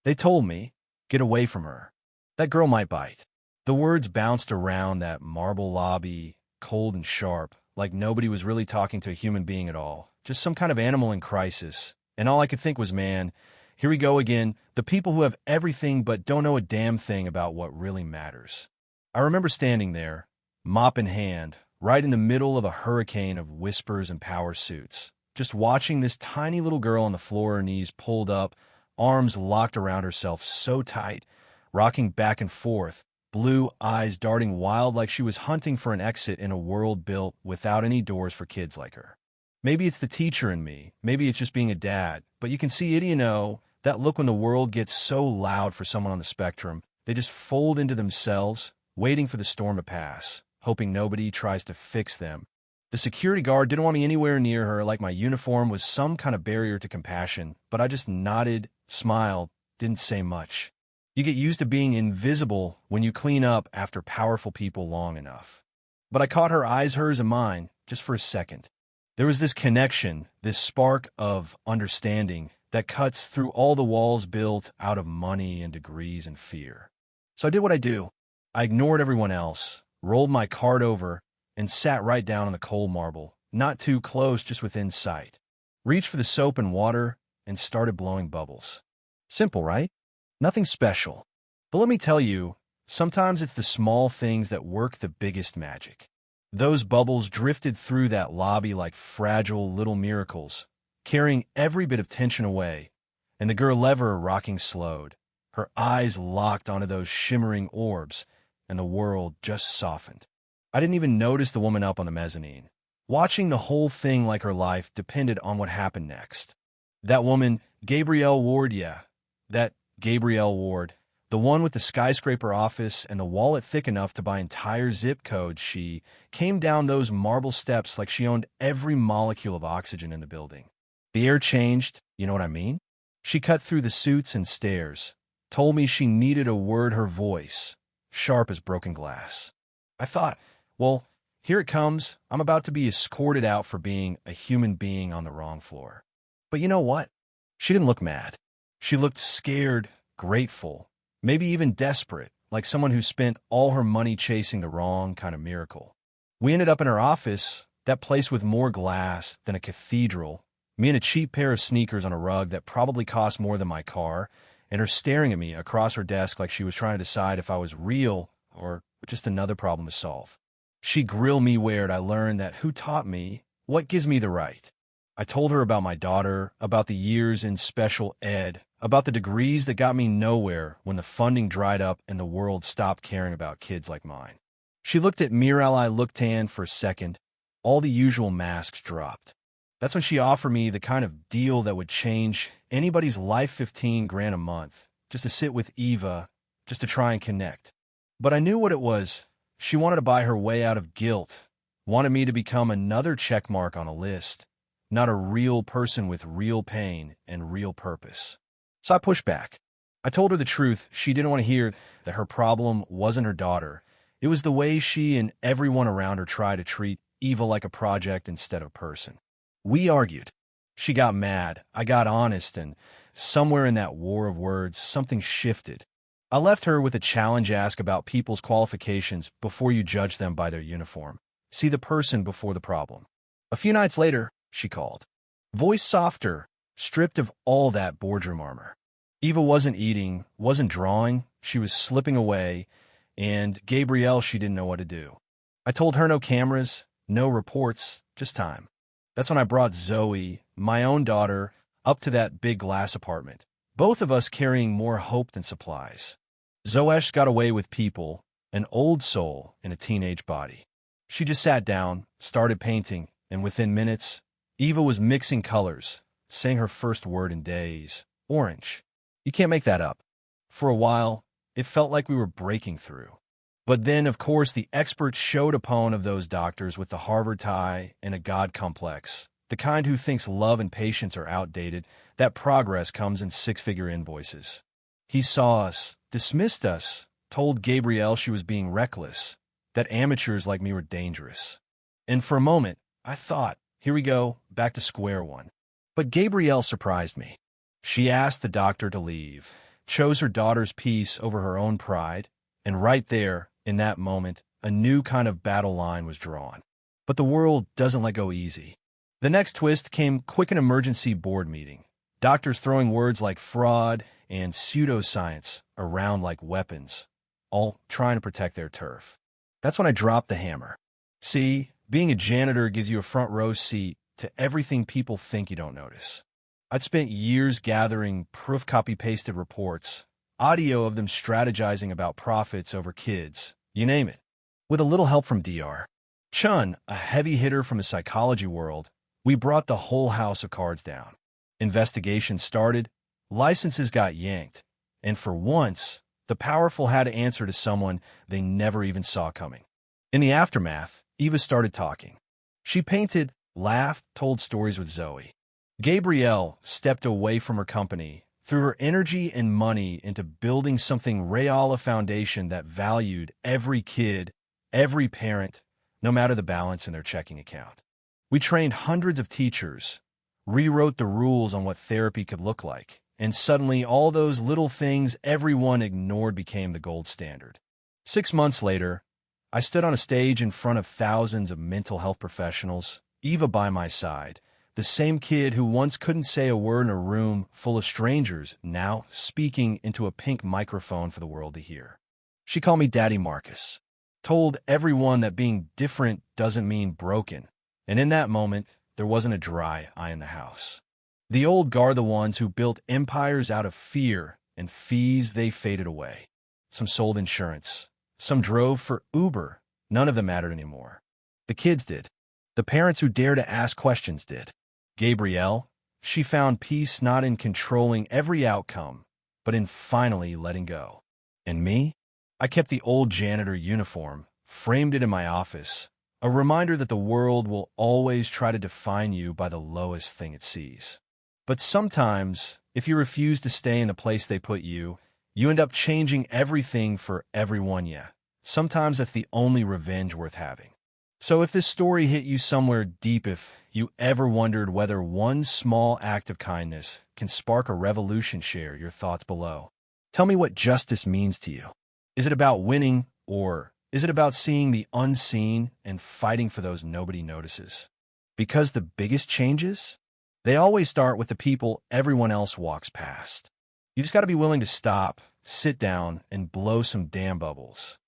They told me, get away from her. That girl might bite. The words bounced around that marble lobby, cold and sharp, like nobody was really talking to a human being at all, just some kind of animal in crisis. And all I could think was, man, here we go again, the people who have everything but don't know a damn thing about what really matters. I remember standing there, mop in hand, right in the middle of a hurricane of whispers and power suits, just watching this tiny little girl on the floor, knees pulled up, arms locked around herself so tight, rocking back and forth, blue eyes darting wild like she was hunting for an exit in a world built without any doors for kids like her. Maybe it's the teacher in me, maybe it's just being a dad, but you can see it, that look when the world gets so loud for someone on the spectrum, they just fold into themselves, waiting for the storm to pass, hoping nobody tries to fix them. The security guard didn't want me anywhere near her, like my uniform was some kind of barrier to compassion, but I just nodded, smiled, didn't say much. You get used to being invisible when you clean up after powerful people long enough. But I caught her eyes, hers and mine, just for a second. There was this connection, this spark of understanding that cuts through all the walls built out of money and degrees and fear. So I did what I do. I ignored everyone else, rolled my cart over, and sat right down on the cold marble, not too close, just within sight. Reached for the soap and water and started blowing bubbles. Simple, right? Nothing special. But let me tell you, sometimes it's the small things that work the biggest magic. Those bubbles drifted through that lobby like fragile little miracles, carrying every bit of tension away, and the girl lever rocking slowed, her eyes locked onto those shimmering orbs, and the world just softened. I didn't even notice the woman up on the mezzanine, watching the whole thing like her life depended on what happened next. That woman, Gabrielle Ward, that Gabrielle Ward, the one with the skyscraper office and the wallet thick enough to buy entire zip codes, she came down those marble steps like she owned every molecule of oxygen in the building. The air changed, you know what I mean? She cut through the suits and stares, told me she needed a word, her voice, sharp as broken glass. I thought, well, here it comes. I'm about to be escorted out for being a human being on the wrong floor. But you know what? She didn't look mad. She looked scared, grateful, maybe even desperate, like someone who spent all her money chasing the wrong kind of miracle. We ended up in her office, that place with more glass than a cathedral, me in a cheap pair of sneakers on a rug that probably cost more than my car, and her staring at me across her desk like she was trying to decide if I was real or just another problem to solve. She grilled me weird. I learned that who taught me, what gives me the right. I told her about my daughter, about the years in special ed, about the degrees that got me nowhere when the funding dried up and the world stopped caring about kids like mine. She looked at me, I looked tan for a second. All the usual masks dropped. That's when she offered me the kind of deal that would change anybody's life, 15 grand a month, just to sit with Eva, just to try and connect. But I knew what it was. She wanted to buy her way out of guilt, wanted me to become another check mark on a list, not a real person with real pain and real purpose. So I pushed back. I told her the truth. She didn't want to hear that her problem wasn't her daughter. It was the way she and everyone around her tried to treat Eva like a project instead of a person. We argued. She got mad. I got honest, and somewhere in that war of words, something shifted. I left her with a challenge ask about people's qualifications before you judge them by their uniform. See the person before the problem. A few nights later, she called. Voice softer, stripped of all that boardroom armor. Eva wasn't eating, wasn't drawing, she was slipping away, and Gabrielle, she didn't know what to do. I told her no cameras, no reports, just time. That's when I brought Zoe, my own daughter, up to that big glass apartment, both of us carrying more hope than supplies. Zoesh got away with people, an old soul in a teenage body. She just sat down, started painting, and within minutes, Eva was mixing colors, saying her first word in days, orange. You can't make that up. For a while, it felt like we were breaking through. But then, of course, the experts showed upon of those doctors with the Harvard tie and a God complex, the kind who thinks love and patience are outdated, that progress comes in six-figure invoices. He saw us, dismissed us, told Gabrielle she was being reckless, that amateurs like me were dangerous. And for a moment, I thought, here we go, back to square one. But Gabrielle surprised me. She asked the doctor to leave, chose her daughter's peace over her own pride, and right there, in that moment, a new kind of battle line was drawn. But the world doesn't let go easy. The next twist came quick, an emergency board meeting. Doctors throwing words like fraud and pseudoscience around like weapons, all trying to protect their turf. That's when I dropped the hammer. See, being a janitor gives you a front row seat to everything people think you don't notice. I'd spent years gathering proof copy-pasted reports, audio of them strategizing about profits over kids, you name it. With a little help from Dr. Chun, a heavy hitter from the psychology world, we brought the whole house of cards down. Investigations started, licenses got yanked, and for once, the powerful had to answer to someone they never even saw coming. In the aftermath, Eva started talking. She painted, laughed, told stories with Zoe. Gabrielle stepped away from her company, threw her energy and money into building something real, a foundation that valued every kid, every parent, no matter the balance in their checking account. We trained hundreds of teachers, rewrote the rules on what therapy could look like, and suddenly all those little things everyone ignored became the gold standard. 6 months later, I stood on a stage in front of thousands of mental health professionals, Eva by my side, the same kid who once couldn't say a word in a room full of strangers, now speaking into a pink microphone for the world to hear. She called me Daddy Marcus, told everyone that being different doesn't mean broken, and in that moment, there wasn't a dry eye in the house. The old guard, the ones who built empires out of fear and fees, they faded away. Some sold insurance. Some drove for Uber. None of them mattered anymore. The kids did. The parents who dared to ask questions did. Gabrielle, she found peace not in controlling every outcome, but in finally letting go. And me? I kept the old janitor uniform, framed it in my office, a reminder that the world will always try to define you by the lowest thing it sees. But sometimes, if you refuse to stay in the place they put you, you end up changing everything for everyone, yeah. Sometimes that's the only revenge worth having. So if this story hit you somewhere deep, if you ever wondered whether one small act of kindness can spark a revolution, share your thoughts below. Tell me what justice means to you. Is it about winning, or is it about seeing the unseen and fighting for those nobody notices? Because the biggest changes, they always start with the people everyone else walks past. You just got to be willing to stop, sit down, and blow some damn bubbles.